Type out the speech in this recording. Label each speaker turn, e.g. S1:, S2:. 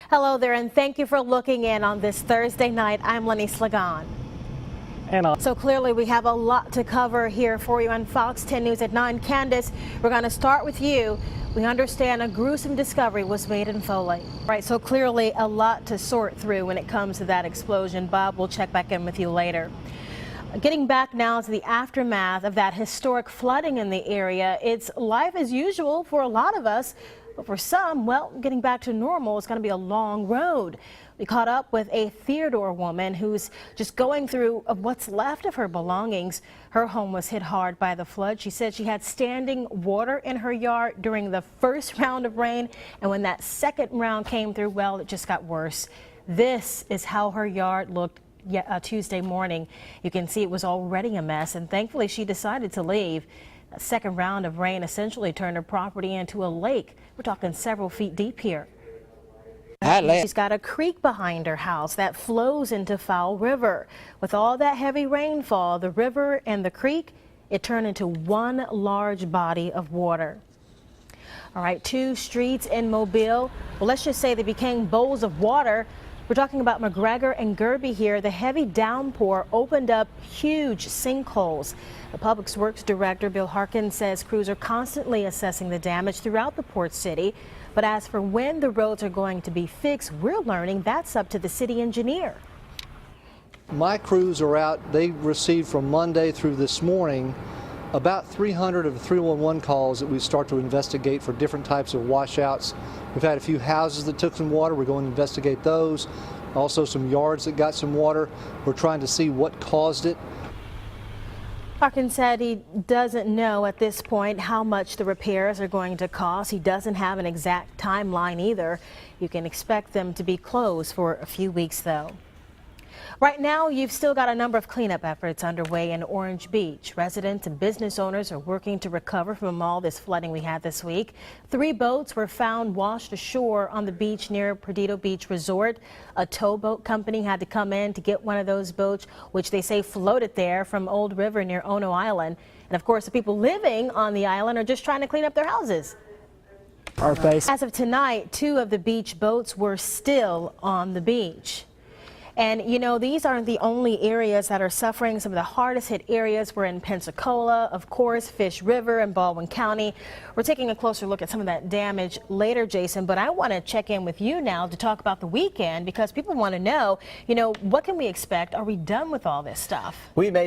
S1: Hello there, and thank you for looking in on this Thursday night. I'm Lenise May. So clearly we have a lot to cover here for you on Fox 10 News at 9. Candace, we're going to start with you. We understand a gruesome discovery was made in Foley. Right, so clearly a lot to sort through when it comes to that explosion. Bob, we'll check back in with you later. Getting back now to the aftermath of that historic flooding in the area, it's life as usual for a lot of us. But for some, well, getting back to normal is going to be a long road. We caught up with a Theodore woman who's just going through what's left of her belongings. Her home was hit hard by the flood. She said she had standing water in her yard during the first round of rain, and when that second round came through, well, it just got worse. This is how her yard looked Tuesday morning. You can see it was already a mess, and thankfully she decided to leave. A second round of rain essentially turned her property into a lake. We're talking several feet deep here. She's got a creek behind her house that flows into Fowl River. With all that heavy rainfall, the river and the creek, it turned into one large body of water. All right, two streets in Mobile, well, let's just say they became bowls of water. We're talking about McGregor and Gerby here. The heavy downpour opened up huge sinkholes. The Public Works Director, Bill Harkin, says crews are constantly assessing the damage throughout the port city. But as for when the roads are going to be fixed, we're learning that's up to the city engineer.
S2: My crews are out. They received from Monday through this morning about 300 of the 311 calls that we start to investigate for different types of washouts. We've had a few houses that took some water. We're going to investigate those. Also some yards that got some water. We're trying to see what caused it.
S1: Harkin said he doesn't know at this point how much the repairs are going to cost. He doesn't have an exact timeline either. You can expect them to be closed for a few weeks, though. Right now, you've still got a number of cleanup efforts underway in Orange Beach. Residents and business owners are working to recover from all this flooding we had this week. 3 boats were found washed ashore on the beach near Perdido Beach Resort. A towboat company had to come in to get one of those boats, which they say floated there from Old River near Ono Island. And of course, the people living on the island are just trying to clean up their houses. As of tonight, 2 of the beach boats were still on the beach. And, you know, these aren't the only areas that are suffering. Some of the hardest hit areas were in Pensacola, of course, Fish River and Baldwin County. We're taking a closer look at some of that damage later, Jason, but I want to check in with you now to talk about the weekend because people want to know, you know, what can we expect? Are we done with all this stuff?
S3: We may